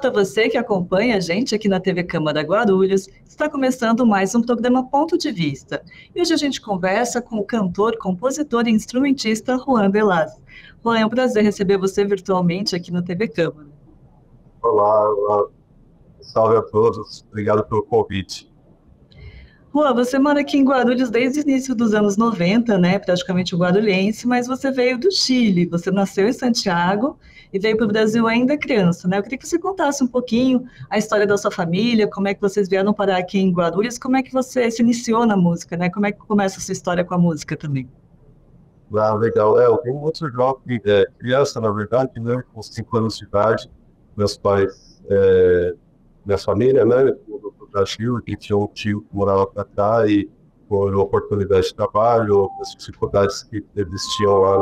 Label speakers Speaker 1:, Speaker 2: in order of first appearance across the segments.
Speaker 1: para você que acompanha a gente aqui na TV Câmara Guarulhos. Está começando mais um programa Ponto de Vista. E hoje a gente conversa com o cantor, compositor e instrumentista Juan Velas. Juan, é um prazer receber você virtualmente aqui na TV Câmara.
Speaker 2: Olá, olá, salve a todos, obrigado pelo convite.
Speaker 1: Juan, você mora aqui em Guarulhos desde o início dos anos 90, né? Praticamente guarulhense, mas você veio do Chile. Você nasceu em Santiago e veio para o Brasil ainda criança, né? Eu queria que você contasse um pouquinho a história da sua família, como é que vocês vieram parar aqui em Guarulhos, como é que você se iniciou na música, né? Como é que começa a sua história com a música também?
Speaker 2: Ah, legal, eu tenho outro jovem, criança, na verdade, né, com 5 anos de idade, meus pais, minha família, né, mudou para o Brasil, e tinha um tio que morava para cá, e por oportunidade de trabalho, as dificuldades que existiam lá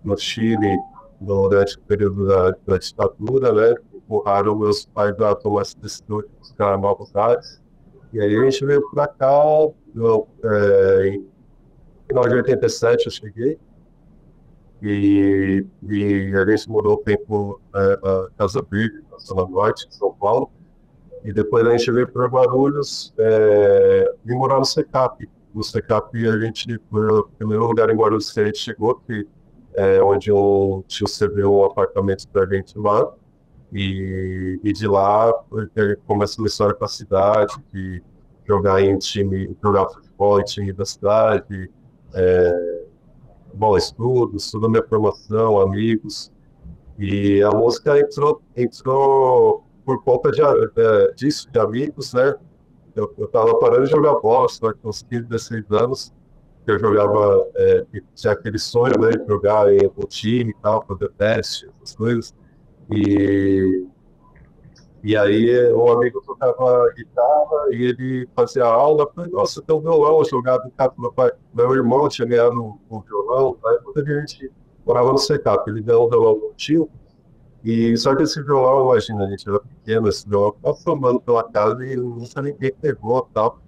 Speaker 2: no Chile, durante o período da ditadura, né, empurraram meus pais a tomar essa decisão de buscar novos ares. E aí a gente veio para cá, em final de 87 eu cheguei, e a gente mudou o tempo a Casa Verde, na Zona Norte, de São Paulo, e depois a gente veio para Guarulhos, e morar no Secap. No Secap a gente, foi o primeiro lugar em Guarulhos que a gente chegou, que é onde um tio cedeu um apartamento para a gente lá, e de lá começa uma história com a cidade, de jogar em time, jogar futebol em time da cidade, bom, estudos, toda a minha formação, amigos, e a música entrou por conta disso, de amigos, né? Eu tava parando de jogar bola, só que uns 15, 16 anos, que eu jogava, e tinha aquele sonho, né, de jogar em um time e tal, fazer teste, essas coisas, e, e aí um amigo tocava guitarra e ele fazia aula, eu falei, nossa, tem um violão, eu jogava em casa do meu pai, meu irmão tinha ganhado um violão, aí quando a gente morava no Secap, ele ganhou um violão do tio, e só que esse violão, imagina, a gente era pequeno, esse violão ficava formando pela casa e nunca ninguém pegou e tal.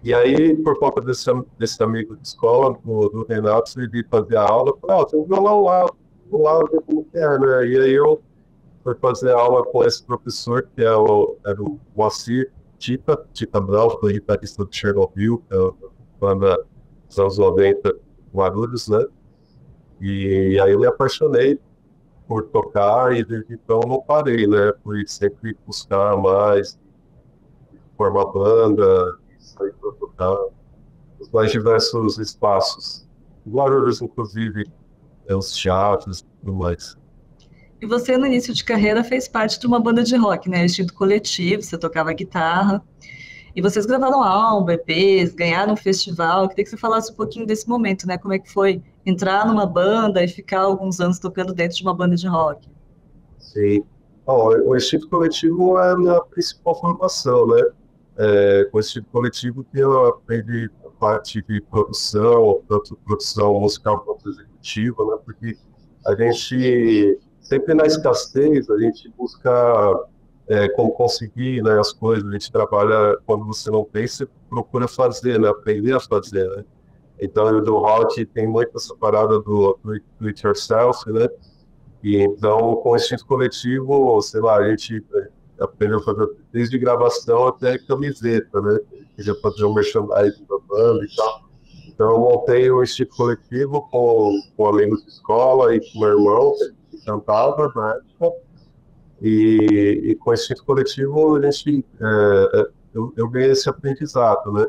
Speaker 2: E aí, por conta desse amigo de escola, do Renato, ele fazia aula, eu falei, ó, tem um violão lá, vou lá ver como que é, né? E aí eu fui fazer aula com esse professor, que era o Moacir Tita Brown, foi guitarrista do Chernobyl, que é uma banda dos anos 90, Guarulhos, né? E aí eu me apaixonei por tocar e desde então não parei, né? Fui sempre buscar mais, formar banda, sair para tocar os mais diversos espaços. Guarulhos, inclusive, os teatros e tudo mais.
Speaker 1: E você, no início de carreira, fez parte de uma banda de rock, né? Instinto Coletivo, você tocava guitarra. E vocês gravaram álbum, EPs, ganharam um festival. Eu queria que você falasse um pouquinho desse momento, né? Como é que foi entrar numa banda e ficar alguns anos tocando dentro de uma banda de rock?
Speaker 2: Sim. Bom, o instinto coletivo é a minha principal formação, né? Com o instinto coletivo que eu aprendi a parte de produção, tanto produção musical quanto executiva, né? Porque a gente, sempre na escassez, a gente busca como conseguir, né, as coisas. A gente trabalha, quando você não tem, você procura fazer, né? Aprender a fazer, né? Então, do rock tem muito essa parada do it yourself, né? E então, com o instinto coletivo, sei lá, a gente aprendeu a fazer desde gravação até camiseta, né? Queria fazer um merchandising da banda e tal. Então, eu montei o instinto coletivo com amigos de escola e com meu irmão, que cantava na época. E com o instinto coletivo, eu ganhei esse aprendizado, né?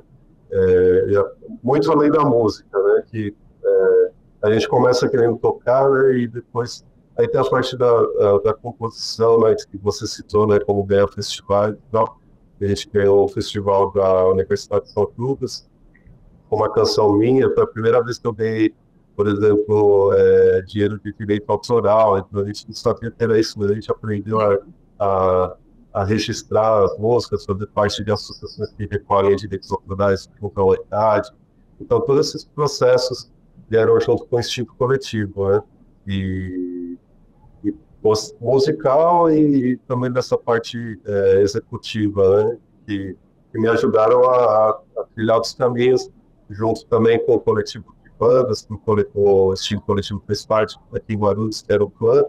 Speaker 2: Muito além da música, né? Que a gente começa querendo tocar, né, e depois aí tem a parte da composição, né, que você citou, né, como ganhar festivais e tal. A gente ganhou o festival da Universidade de São Lucas com uma canção minha. Foi a primeira vez que eu ganhei, por exemplo, dinheiro de direito autoral. Então a gente não sabia que era isso, mas a gente aprendeu a, a registrar as músicas, fazer parte de associações que recolhem direitos autorais com a idade. Então todos esses processos vieram junto com o instinto coletivo, né? E, e musical e também dessa parte executiva, né? Que me ajudaram a trilhar os caminhos, junto também com o coletivo de bandas, o instinto coletivo fez parte aqui em Guarulhos, que era o clã,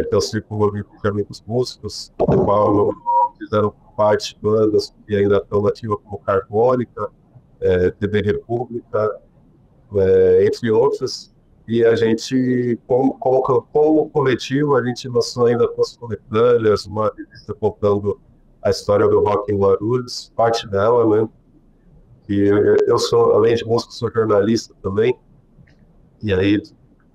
Speaker 2: que é o Círculo Olímpico de Amigos Músicos, do qual fizeram parte bandas que ainda estão nativas, como Carbônica, TV República, entre outras. E a gente, como coletivo, a gente lançou ainda duas coletâneas, uma revista contando a história do rock em Guarulhos, parte dela, né? E eu sou, além de músico, sou jornalista também. E aí,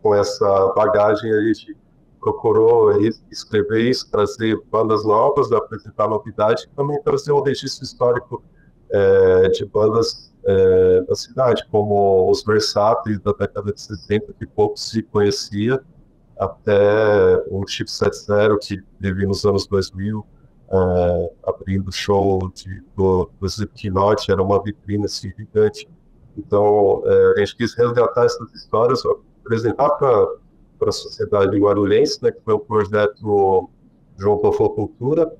Speaker 2: com essa bagagem, a gente procurou escrever isso, trazer bandas novas, apresentar novidade e também trazer um registro histórico de bandas da cidade, como os Versáteis da década de 60, que pouco se conhecia, até o Chico 70, que teve nos anos 2000, abrindo show do Slipknot, era uma vitrine assim, gigante. Então, a gente quis resgatar essas histórias, apresentar para a sociedade guarulhense, né, que foi um projeto João Pofo Cultura,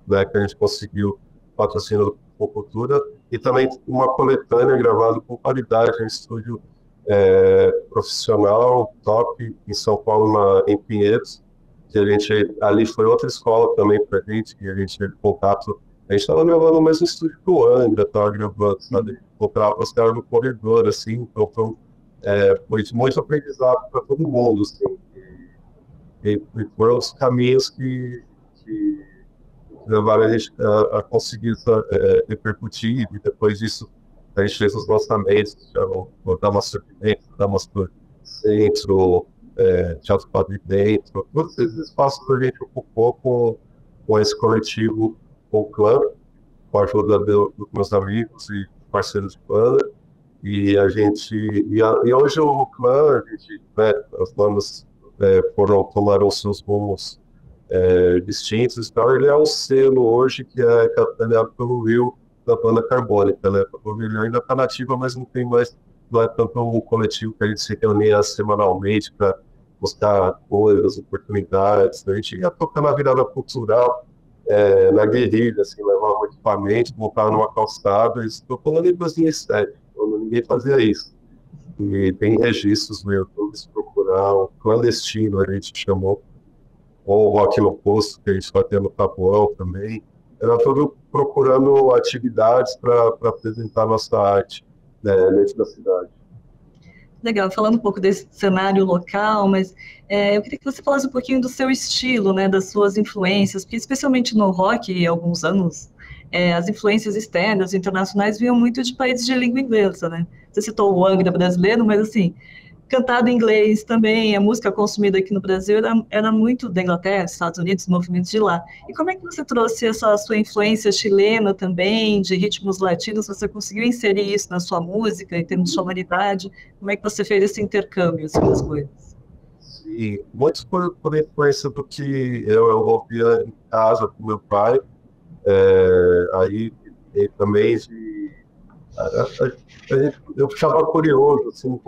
Speaker 2: né, que a gente conseguiu patrocínio do Pofo Cultura, e também uma coletânea gravada com qualidade em estúdio profissional, top, em São Paulo, em Pinheiros, que a gente, ali foi outra escola também para a gente, que a gente teve contato. A gente estava gravando no mesmo estúdio que o Angra, estava gravando, sabe? Encontrava os caras no corredor, assim, então foi muito aprendizado para todo mundo, assim. E foram os caminhos que levaram a gente a conseguir repercutir, e depois disso a gente fez os lançamentos, o Damastor Centro, Teatro Padre Dentro, todos esses espaços que a gente ocupou com esse coletivo, com o clã, com a ajuda dos meus amigos e parceiros de banda. E a gente, e hoje o clã, a gente, né, as bandas tomaram seus rumos distintos, então ele é um selo hoje que é capitaneado pelo Will da banda Carbônica, né? Ele ainda está nativa, mas não tem mais, não é tanto um coletivo que a gente se reunia semanalmente para buscar coisas, oportunidades. A gente ia tocando a virada cultural na guerrilha, assim, levava um equipamento, montava numa calçada, estou falando em 2007, quando ninguém fazia isso. E tem registros no YouTube, se procurar, um clandestino, a gente chamou, ou o Rock no Posto, que a gente vai ter no Tapuão também. Era tudo procurando atividades para apresentar nossa arte, né, dentro da cidade.
Speaker 1: Legal, falando um pouco desse cenário local, mas eu queria que você falasse um pouquinho do seu estilo, né, das suas influências, porque especialmente no rock, há alguns anos, as influências externas, internacionais, vinham muito de países de língua inglesa, né? Você citou o Angra brasileiro, mas assim, cantado em inglês também, a música consumida aqui no Brasil era muito da Inglaterra, dos Estados Unidos, movimentos de lá. E como é que você trouxe essa sua influência chilena também, de ritmos latinos, você conseguiu inserir isso na sua música, em termos de sonoridade? Como é que você fez esse intercâmbio, assim, das coisas?
Speaker 2: Sim, muito por influência do que eu ouvia em casa com meu pai, aí e também eu ficava curioso, assim,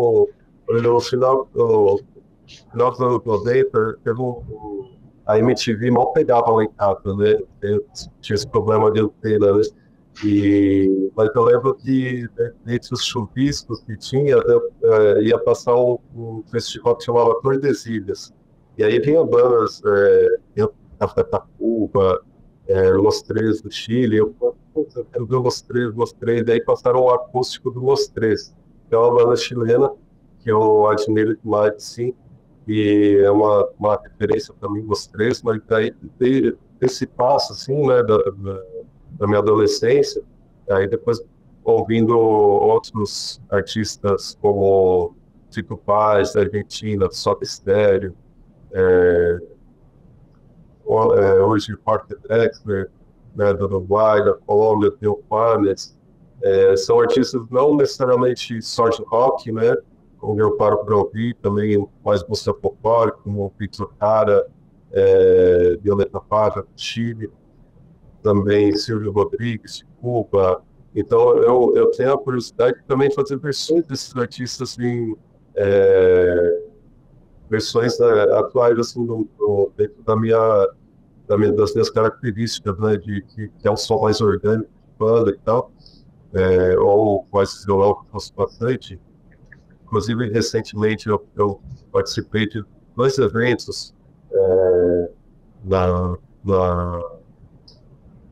Speaker 2: no final dos anos 90, a MTV mal pegava lá em casa, né? Eu tinha esse problema de antena, né? Mas eu lembro que, entre os chuviscos que tinha, ia passar um festival que chamava Tordesilhas. E aí vinha bandas, Café Tacuba, Los Tres do Chile. Eu quero ver Los Tres. Daí passaram o acústico do Los Tres, que é uma banda chilena que eu admiro demais, sim, e é uma referência para mim, Los Tres, mas daí esse passo, assim, né, da minha adolescência, aí depois ouvindo outros artistas como Tito Paz, da Argentina, Soda Stereo, hoje Parker Drexler, né, do Uruguai, da Colômbia, tem o Juanes, são artistas não necessariamente só de rock, né, onde eu paro para ouvir também mais música folclórica, como Victor Jara, Violeta Parra, do Chile, também Silvio Rodrigues, de Cuba. Então, eu tenho a curiosidade de também fazer versões desses artistas em versões atuais, assim, dentro das minhas características, né, que é um som mais orgânico, de banda e tal, ou voz e violão, que fosse bastante. Inclusive, recentemente, eu participei de 2 eventos na, na,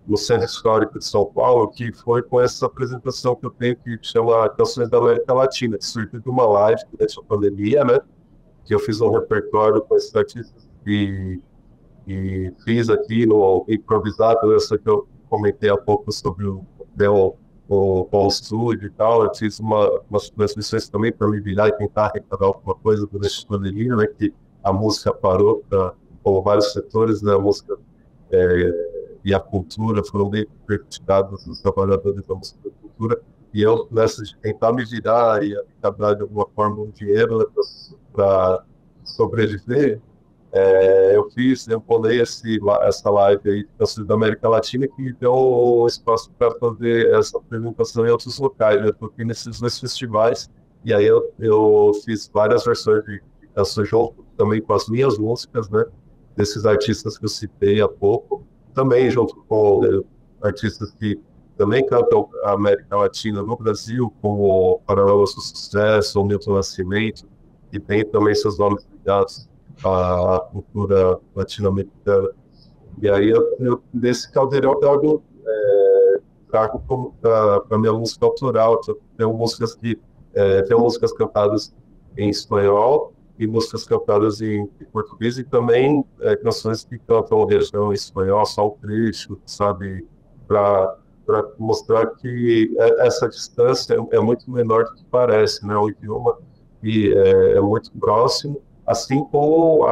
Speaker 2: no Centro Histórico de São Paulo, que foi com essa apresentação que eu tenho, que chama Canções da América Latina, que surgiu de uma live durante a pandemia, né? Que eu fiz um repertório com esses artistas e fiz aqui no improvisado, essa que eu comentei há pouco sobre o Paulo Studio e tal. Eu fiz umas transmissões também para me virar e tentar arrecadar alguma coisa durante a pandemia, né? Que a música parou, como vários setores da música e a cultura foram bem prejudicados, os trabalhadores da música e da cultura, e eu, nessa de tentar me virar e arrecadar de alguma forma um dinheiro, né, para sobreviver, eu bolei essa live aí da América Latina, que me deu um espaço para fazer essa apresentação em outros locais. Eu toquei nesses dois festivais, e aí eu fiz várias versões de canções junto também com as minhas músicas, né, desses artistas que eu citei há pouco, também junto com artistas que também cantam a América Latina no Brasil, como Paralamas do Sucesso, o Milton Nascimento, e tem também seus nomes ligados à cultura latino-americana. E aí, desse caldeirão, eu trago para minha música autoral. Tem músicas cantadas em espanhol e músicas cantadas em português, e também canções que cantam região em espanhol, só o trecho, sabe? Para mostrar que essa distância é muito menor do que parece, né? O idioma é muito próximo, assim como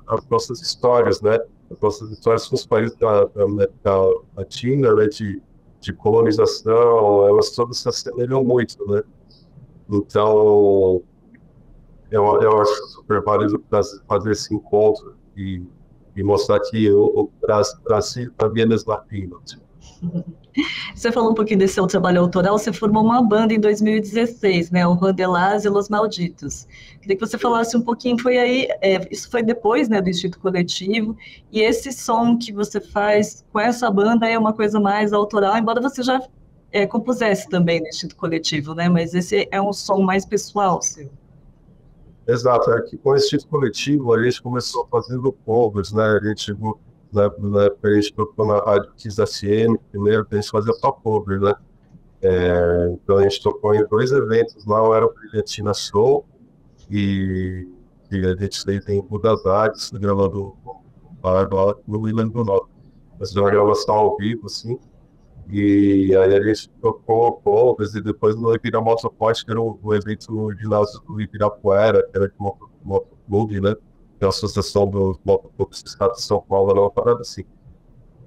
Speaker 2: as nossas histórias, né? As nossas histórias com os países da América Latina, né? De colonização, elas todas se assemelham muito, né? Então, eu acho super válido fazer esse encontro e mostrar que o Brasil também é latino.
Speaker 1: Você falou um pouquinho desse seu trabalho autoral, você formou uma banda em 2016, né, o Rodelás e Los Malditos. Queria que você falasse um pouquinho, isso foi depois, né, do Instinto Coletivo, e esse som que você faz com essa banda é uma coisa mais autoral, embora você já compusesse também no Instinto Coletivo, né, mas esse é um som mais pessoal seu.
Speaker 2: Exato, que com esse Instinto Coletivo a gente começou fazendo covers, né, a gente na época a gente tocou na Rádio Kiss FM, primeiro, a gente fazia só cover, né? Então a gente tocou em 2 eventos lá, era o Brilhantina Show e a gente fez em Budas Artes, gravando lá no Rio Grande do Norte. Mas uma gravação ao vivo, assim, e aí a gente tocou covers, e depois no Ibiramotopote, que era um evento no ginásio do Ibirapuera, que era de motoclube, né? Da Associação dos Motoclubes do Estado de São Paulo, era uma parada assim.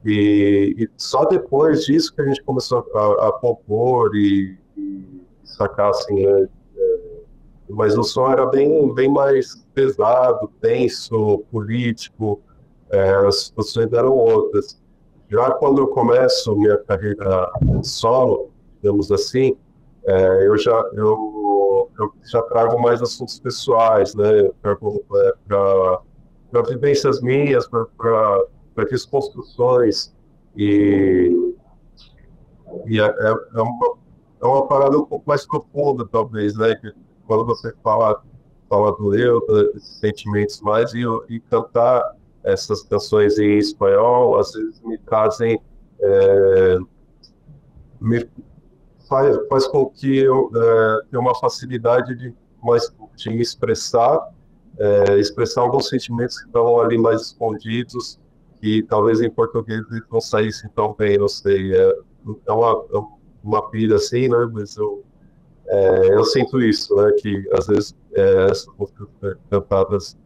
Speaker 2: E só depois disso que a gente começou a compor e sacar, assim, né? Mas o som era bem mais pesado, tenso, político, as situações eram outras. Já quando eu começo minha carreira solo, digamos assim, eu já trago mais assuntos pessoais, né? Para vivências minhas, para desconstruções. E é uma parada um pouco mais profunda, talvez, né? Que quando você fala do eu, desses sentimentos mais, e cantar essas canções em espanhol, às vezes me trazem. Faz com que eu tenha uma facilidade de me expressar alguns sentimentos que estão ali mais escondidos, e talvez em português eles não saíssem tão bem, não sei. É uma pira assim, né? Mas eu sinto isso, né? Que às vezes essas músicas cantadas.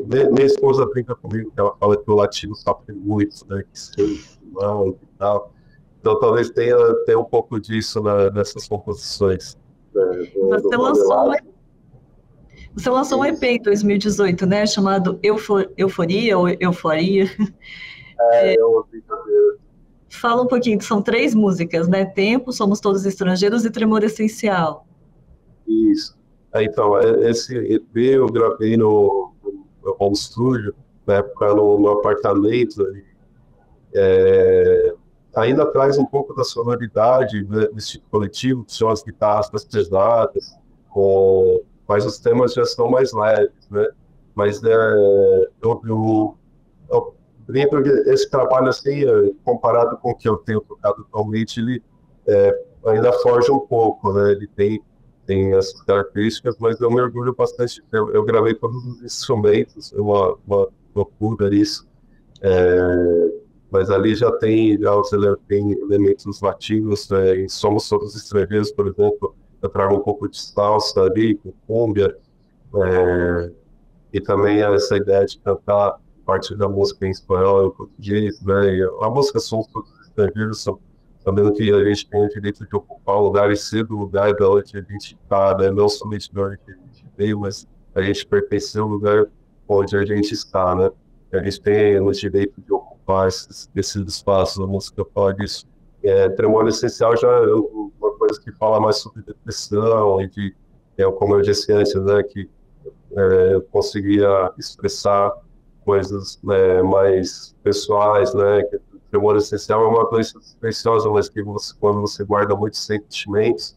Speaker 2: Minha esposa brinca comigo, que ela fala que o latino sofre muito, né? Que se não e tal. Então talvez tenha um pouco disso nessas composições.
Speaker 1: Você lançou um EP em 2018, né? Chamado Euforia ou Euforia.
Speaker 2: Eu brincadeira.
Speaker 1: Fala um pouquinho, são 3 músicas, né? Tempo, Somos Todos Estrangeiros e Tremor Essencial.
Speaker 2: Isso. Então, esse EP eu gravei no home studio, na época no apartamento. Ainda traz um pouco da sonoridade, né, desse tipo coletivo, que são as guitarras mais pesadas, mas os temas já são mais leves, né? mas eu lembro que esse trabalho, assim, comparado com o que eu tenho tocado atualmente, ele ainda foge um pouco, né? Ele tem as características, mas eu me orgulho bastante. Eu gravei todos os instrumentos, é uma loucura isso. Mas ali tem elementos latinos, né? Em Somos Todos Estrangeiros, por exemplo, eu trago um pouco de salsa ali, com cumbia, e também essa ideia de cantar parte da música em espanhol, em português, né? E a música Somos Todos Estrangeiros, sabendo que a gente tem o direito de ocupar o lugar e ser do lugar da onde a gente está, né? Não somente de onde a gente veio, mas a gente pertencer ao lugar onde a gente está, né? A gente tem o direito de ocupar esses espaços, a música fala disso. Tremor Essencial já é uma coisa que fala mais sobre depressão, e como eu disse antes, né, que eu conseguia expressar coisas, né, mais pessoais, né, que o tremor essencial é uma doença silenciosa, mas que quando você guarda muitos sentimentos,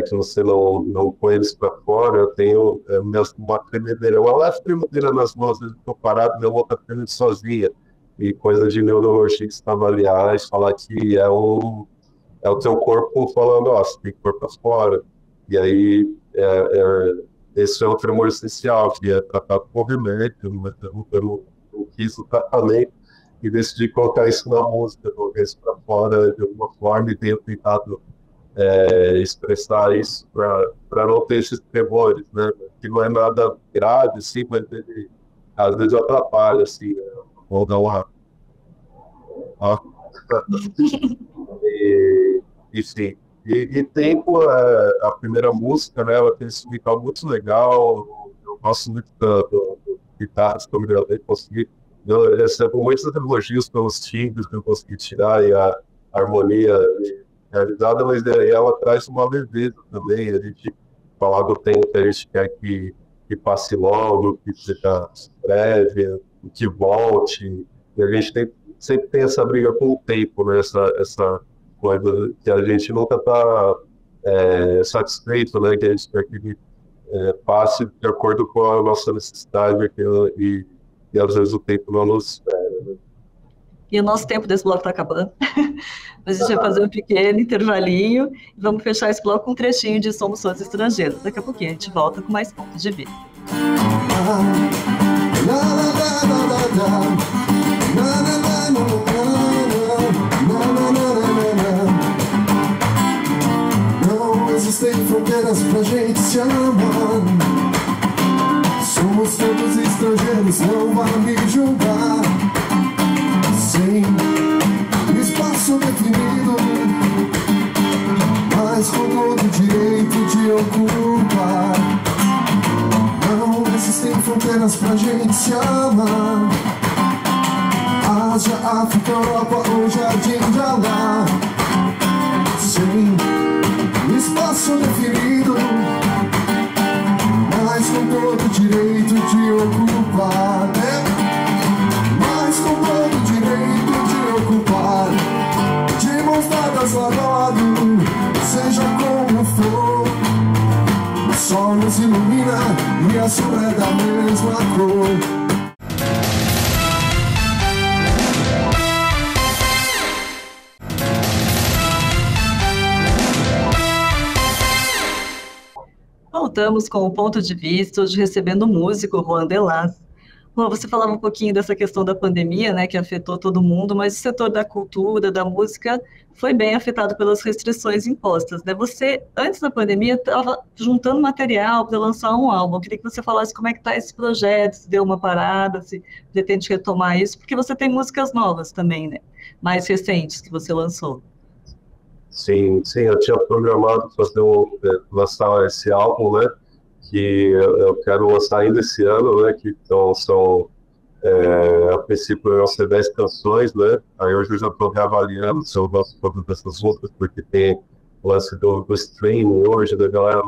Speaker 2: que você não põe eles para fora. Eu tenho uma tremedeira, uma leve tremedeira nas mãos, eu estou parado, meu mão está tremendo sozinha, e coisa de neurologista avaliar e falar que é o teu corpo falando, ó, você tem que pôr para fora. E aí, esse é o tremor essencial, que é tratado com remédio, mas eu não quis o tratamento e decidi colocar isso na música, colocar isso para fora de alguma forma, e tenho tentado expressar isso para não ter esses tremores, né? Que não é nada grave, assim, mas ele às vezes atrapalha, assim, né? Vou dar uma... Enfim. E Tempo, a primeira música, né? Ela tem esse vocal muito legal. Eu gosto muito do guitarras que eu gravei, consegui. Eu recebo muitos elogios pelos timbres que eu consegui tirar e a harmonia realizada, mas ela traz uma leveza também. A gente falar do tempo que a gente quer que passe logo, que seja breve, que volte. E a gente sempre tem essa briga com o tempo, né? Essa coisa que a gente nunca está satisfeito, né? Que a gente quer que ele passe de acordo com a nossa necessidade, e às vezes o tempo não nos espera, né?
Speaker 1: E o nosso tempo desse bloco está acabando. A gente vai fazer um pequeno intervalinho e vamos fechar esse bloco com um trechinho de Somos Todos Estrangeiros. Daqui a pouquinho a gente volta com mais pontos de vista.
Speaker 3: Não existem fronteiras pra gente se amar. Somos todos estrangeiros, não vá me julgar. Sem espaço definido, mas com todo o direito de ocupar. Não existem fronteiras pra gente se amar. Ásia, África, Europa ou Jardim de Alá. Sem espaço definido, mas com todo o direito de ocupar, né? Mas com todo o direito de ocupar. De mãos dadas lado a lado, seja como for. O sol nos ilumina e a sombra é da mesma cor.
Speaker 1: Voltamos com o ponto de vista, hoje recebendo o músico Juan Delas. Juan, você falava um pouquinho dessa questão da pandemia, né, que afetou todo mundo, mas o setor da cultura, da música, foi bem afetado pelas restrições impostas, né? Você, antes da pandemia, estava juntando material para lançar um álbum. Eu queria que você falasse como é que está esse projeto, se deu uma parada, se pretende retomar isso, porque você tem músicas novas também, né? Mais recentes que você lançou.
Speaker 2: Sim, eu tinha programado lançar esse álbum, né? Que eu quero lançar ainda esse ano, né? Que a princípio, ser 10 canções, né? Aí hoje eu já estou reavaliando se eu gosto todas dessas outras, porque tem o lance do streaming hoje, da galera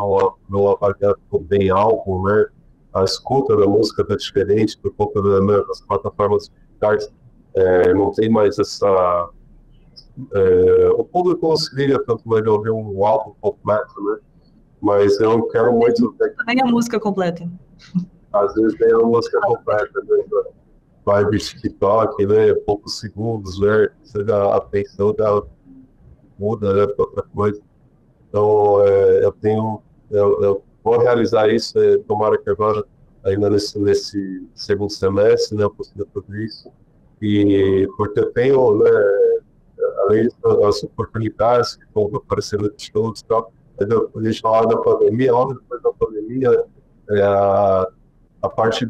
Speaker 2: não avaliar bem álbum, né? A escuta da música está diferente por conta das plataformas digitais. Não tem mais essa... o público não se liga tanto mais de ouvir um álbum completo, né? Mas eu quero muito...
Speaker 1: Nem a música completa.
Speaker 2: Às vezes tem uma música completa, né? Vai de TikTok, né? Poucos segundos, né? A atenção dela muda, né? Pra outra coisa. Então, eu vou realizar isso, tomara que agora, ainda nesse segundo semestre, né? Eu consiga tudo isso. E porque eu tenho, né? Além das oportunidades que estão aparecendo de shows e tal, entendeu? A gente fala da pandemia, logo depois da pandemia, a parte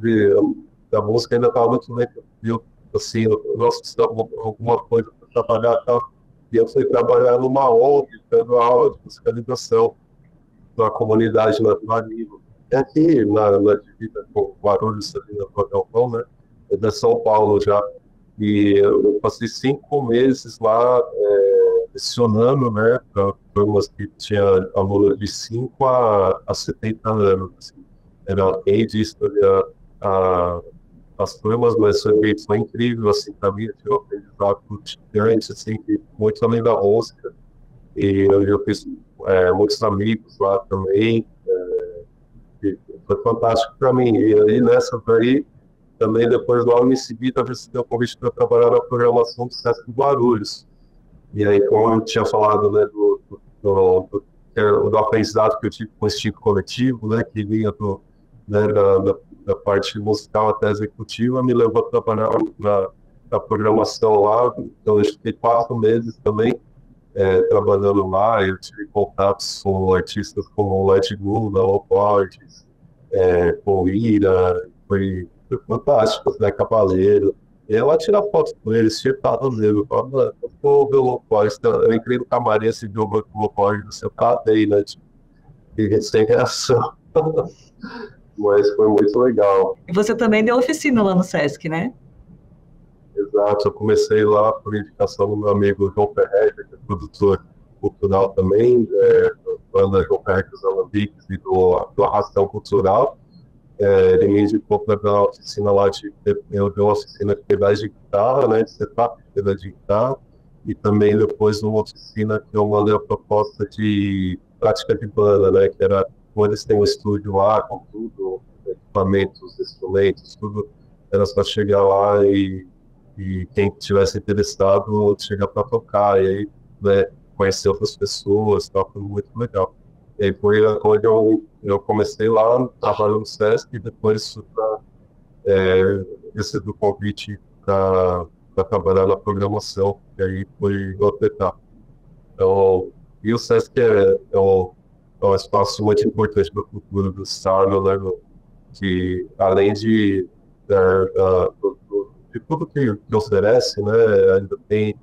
Speaker 2: da música ainda estava muito lenta, viu? Assim, eu gosto de alguma coisa para trabalhar e tal. E eu fui trabalhar numa ONG, dando aula de musicalização para a comunidade na Nível. É aqui, na divisa com Guarulhos, ali na Galvão, né? É de São Paulo já. E eu passei 5 meses lá lecionando, né? Para turmas que tinha alunos de 5 a 70 anos. Assim. Era aid, história, as turmas, mas foi incrível, assim, para mim, eu tive um aprendizado grande, assim, muito além da música, e eu fiz muitos amigos lá também, e foi fantástico para mim, e aí nessa daí, também depois logo em seguida, eu recebi o convite para trabalhar na programação do Sesc Guarulhos, e aí, como eu tinha falado, né, do aprendizado que eu tive com esse tipo coletivo, né, que vinha né, da parte musical até executiva, me levou a trabalhar na programação lá. Então, eu fiquei 4 meses também trabalhando lá. Eu tive contatos com artistas como o Let Go, da Loportes, com o Ira, foi fantástico, né, Cavaleiro. E eu lá tirar fotos com eles, chipado nele. Eu falava, eu vou ver o Loportes. Eu entrei no camarim, esse viu o Loportes, eu catei, né, tipo, e sem reação. Mas foi muito legal.
Speaker 1: E você também deu oficina lá no Sesc, né?
Speaker 2: Exato, eu comecei lá por indicação do meu amigo João Ferreira, que é produtor cultural também, banda João Ferreira dos Alambiques e do Arrastão Cultural. Ele me indicou para dar uma oficina lá, eu dei uma oficina de pedais de guitarra, né, de setup de pedais de guitarra, e também depois uma oficina que eu mandei a proposta de prática de banda, né, que era, como eles têm um estúdio lá, com tudo, equipamentos, instrumentos, tudo, era só chegar lá e quem tivesse interessado chegar para tocar, e aí, né, conhecer outras pessoas, tal, foi muito legal. E aí foi onde eu comecei lá, trabalhando no Sesc, e depois recebi o convite para trabalhar na programação, e aí foi outra etapa. Então, e o Sesc é um espaço muito importante para a cultura do estado, né, que além de tudo que oferece, né, ainda tem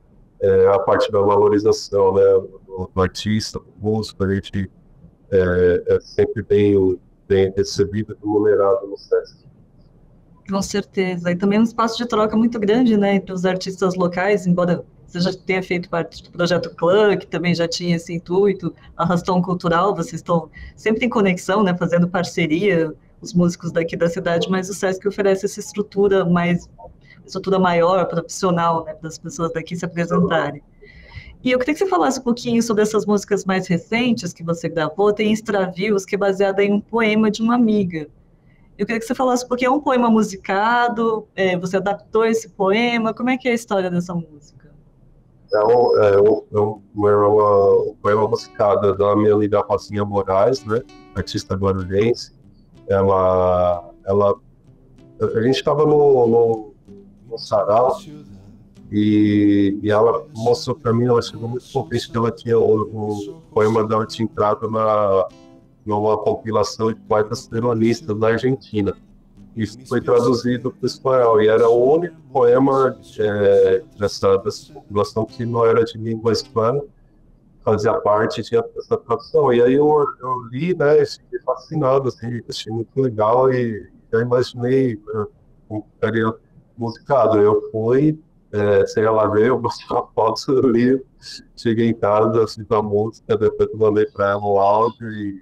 Speaker 2: a parte da valorização, né, do artista, do músico, a gente é sempre bem recebido e remunerado no Sesc.
Speaker 1: Com certeza. E também um espaço de troca muito grande, né, entre os artistas locais, embora você já tenha feito parte do projeto Clã, que também já tinha esse intuito, Arrastão Cultural, vocês estão sempre em conexão, né, fazendo parceria, os músicos daqui da cidade, mas o Sesc oferece essa estrutura maior, profissional, né, para as pessoas daqui se apresentarem. E eu queria que você falasse um pouquinho sobre essas músicas mais recentes que você gravou. Tem Extravios, que é baseada em um poema de uma amiga. Eu queria que você falasse, porque é um poema musicado, você adaptou esse poema, como é que é a história dessa música?
Speaker 2: Um poema musicado da minha amiga Rocinha Moraes, né, artista guarulhense. A gente estava no sarau, e ela mostrou para mim, ela chegou muito contente que ela tinha o poema dela tinha entrado numa compilação de poetas peronistas da Argentina. Isso foi traduzido para o espanhol, e era o único poema dessa compilação que não era de língua hispana, fazia parte, tinha essa tradução. E aí eu li, né, fiquei fascinado, assim, achei muito legal, e já imaginei como ficaria musicado. Eu fui, sem ela ver, eu mostrei uma foto, eu li, cheguei em casa, fiz a música, depois eu mandei para ela um áudio, e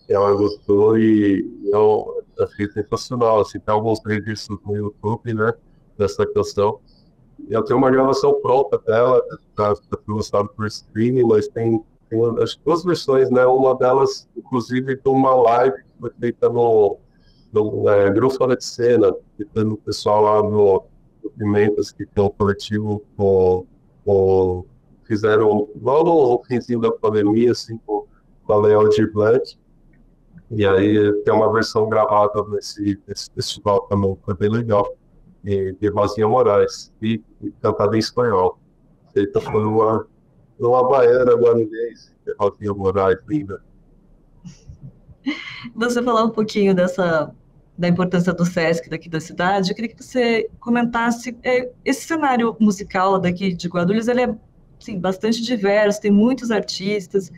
Speaker 2: ela gostou, e eu achei sensacional, assim, tem alguns registros no YouTube, né, dessa canção. E eu tenho uma gravação pronta dela, para ser lançada por streaming, mas tem as 2 versões, né, uma delas, inclusive, de uma live que foi feita no grupo Fora de Cena, que tem o pessoal lá no Pimentas, que tem um coletivo fizeram logo no finzinho da pandemia, assim, com a Leão de Black. E aí tem uma versão gravada nesse festival também, foi bem legal. De Rosinha Moraes, e cantada em espanhol. Feita por uma baiana guarulhense, Rosinha Moraes, linda.
Speaker 1: Você falar um pouquinho da importância do Sesc daqui da cidade, eu queria que você comentasse, esse cenário musical daqui de Guarulhos, ele é, sim, bastante diverso, tem muitos artistas,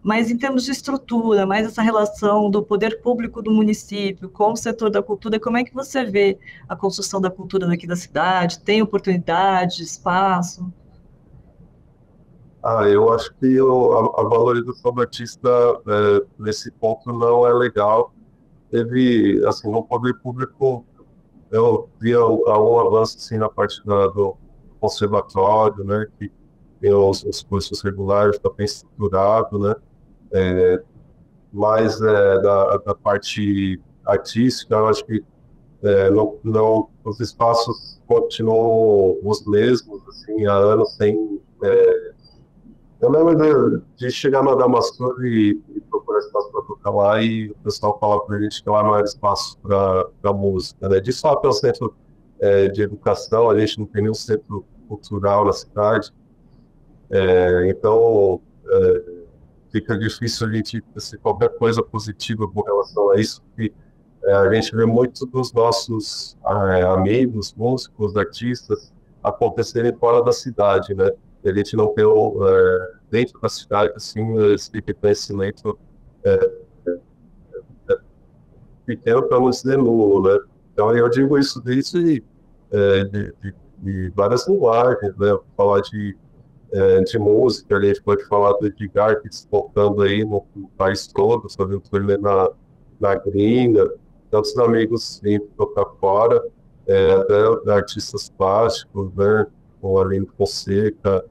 Speaker 1: mas em termos de estrutura, mais essa relação do poder público do município com o setor da cultura, como é que você vê a construção da cultura daqui da cidade? Tem oportunidade, espaço?
Speaker 2: Eu acho que a valorização do artista nesse ponto não é legal. Teve, assim, no poder público, eu vi algum avanço assim, na parte do conservatório, né, que tem os cursos regulares, está bem estruturado, né, mas da parte artística, eu acho que não, os espaços continuam os mesmos, assim, há anos sem... eu lembro de chegar na Damastor e procurar espaço para tocar lá, e o pessoal falava para a gente que lá não era espaço para música, né? Disso lá pelo centro de educação, a gente não tem nenhum centro cultural na cidade, então fica difícil a gente ter qualquer coisa positiva com relação a isso, porque a gente vê muito dos nossos amigos, músicos, artistas acontecerem fora da cidade, né? A gente não tem dentro da cidade assim esse conhecimento pequeno para não dizer nulo, né? Então eu digo isso desde de várias linguagens, né? Falar de música, a gente pode falar do Edgar, que está voltando aí no país todo, fazendo turnê na gringa, tantos amigos indo tocar fora, até artistas plásticos, né? Com a Aline Fonseca,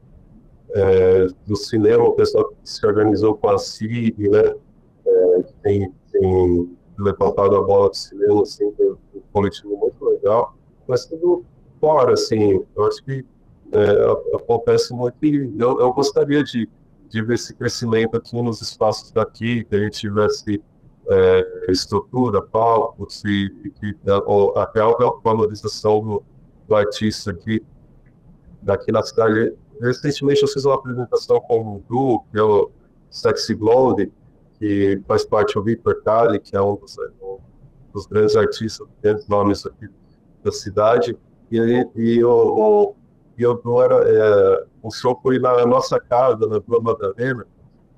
Speaker 2: do cinema, o pessoal que se organizou com a CIG, né? Que tem levantado a bola do cinema, assim, tem um coletivo muito legal, mas tudo fora, assim, eu acho que acontece muito, e eu gostaria de ver esse crescimento aqui nos espaços daqui, que a gente tivesse estrutura, palcos, até a valorização do artista aqui, daqui na cidade. Recentemente eu fiz uma apresentação com um grupo, que é o Sexy Blonde, que faz parte do Victor Kali, que é um dos grandes artistas, grandes nomes aqui da cidade, e o show foi na nossa casa, na Vila Madalena,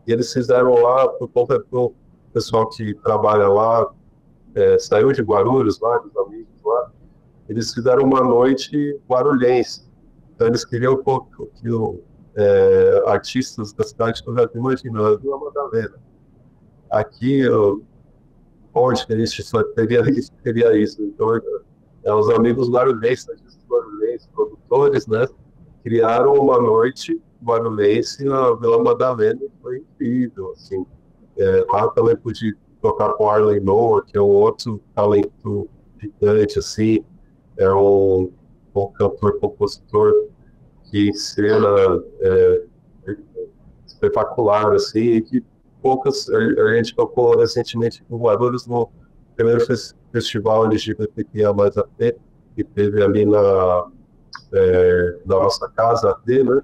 Speaker 2: e eles fizeram lá, por conta do pessoal que trabalha lá, saiu de Guarulhos, vários amigos lá, eles fizeram uma noite guarulhense. Então eles queriam que artistas da cidade que eu já estou imaginando, a Vila Madalena. Aqui, onde que a gente só teria isso? Então, os amigos guarulhenses, artistas guarulhenses, produtores, né, criaram uma noite guarulhense na Vila Madalena, e foi incrível, assim. Lá também pude tocar com Arlen Noah, que é um outro talento gigante, assim, é um cantor, compositor que encena espetacular, assim, e que a gente tocou recentemente com Guarulhos no primeiro festival LGBTQIA+AT, que teve ali na nossa casa, né?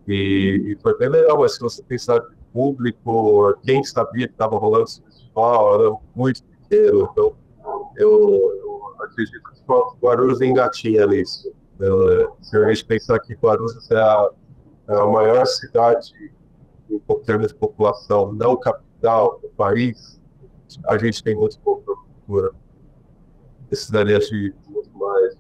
Speaker 2: E foi bem legal, mas se você pensar no público, quem sabia que estava rolando esse festival, era muito pequeno, então eu acredito que o Guarulhos engatinha nisso. Se a gente pensar que Guarulhos é a maior cidade em termos de população, não capital do país, a gente tem muito pouca cultura. Precisaria de muito mais.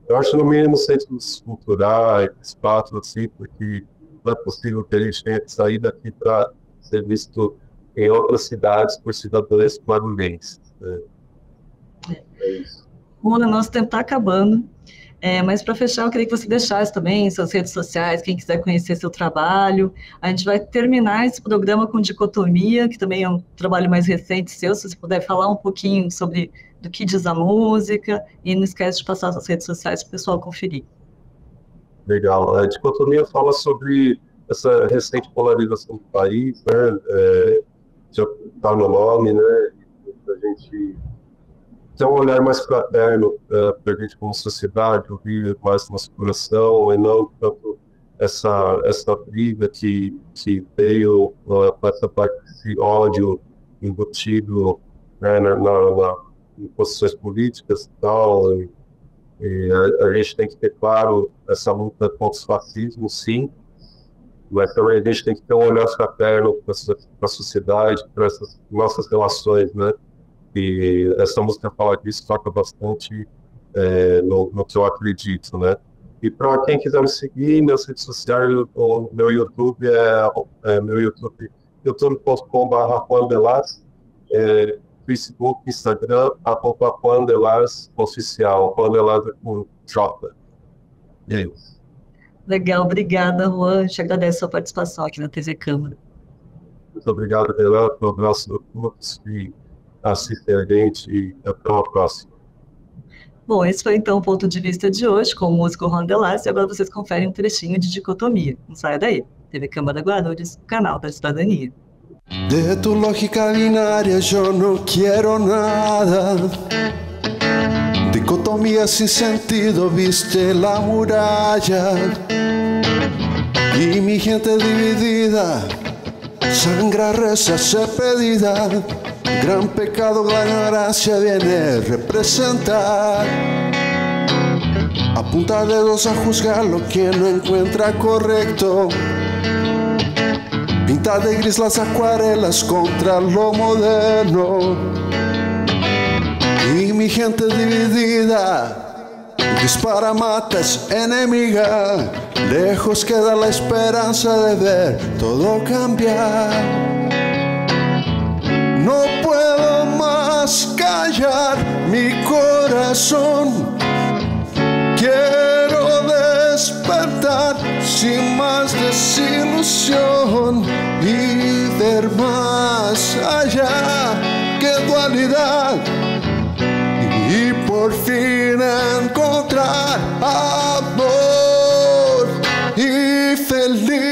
Speaker 2: Eu acho, no mínimo, centros culturais, espaços assim, porque não é possível que a gente tenha que sair daqui para ser visto em outras cidades por cidadãos guarulhenses. É isso.
Speaker 1: Mona, nosso tempo está acabando. Mas para fechar, eu queria que você deixasse também suas redes sociais, quem quiser conhecer seu trabalho. A gente vai terminar esse programa com Dicotomia, que também é um trabalho mais recente seu, se você puder falar um pouquinho sobre do que diz a música, e não esquece de passar suas redes sociais para o pessoal conferir.
Speaker 2: Legal. A dicotomia fala sobre essa recente polarização do país, né? Já está no nome, né? A gente ter um olhar mais fraterno para a gente como sociedade, ouvir mais nosso coração e não tanto essa briga que veio com essa parte desse ódio embutido, né, em posições políticas e tal. E a gente tem que ter claro essa luta contra o fascismo, sim, mas também a gente tem que ter um olhar fraterno para a sociedade, para essas nossas relações, né? E essa música fala disso, toca bastante no que eu acredito, né? E para quem quiser me seguir, minhas redes sociais, o meu YouTube meu YouTube, youtube.com/JuanDelas, Facebook, Instagram, @JuanDelas oficial, JuanDelas com J. E aí?
Speaker 1: Legal, obrigada, Juan. Te agradeço a sua participação aqui na TV Câmara.
Speaker 2: Muito obrigado, Renan, pelo abraço do todos e assistem a gente e até a próxima.
Speaker 1: Bom, esse foi então o ponto de vista de hoje com o músico Juan Delas, e agora vocês conferem um trechinho de Dicotomia. Não saia daí. TV Câmara Guarulhos, canal da cidadania.
Speaker 3: De tu lógica binaria yo no quiero nada. Dicotomía sin sentido, viste la muralla. Y mi gente dividida, sangra, reza, se pedida. Gran pecado, la ignorancia viene a representar. A punta de dedos a juzgar lo que no encuentra correcto. Pinta de gris las acuarelas contra lo moderno. Y mi gente dividida, dispara, mata, es enemiga. Lejos queda la esperanza de ver todo cambiar. No puedo más callar mi corazón. Quiero despertar sin más desilusión y ver más allá que dualidad. Y por fin encontrar amor y felicidad.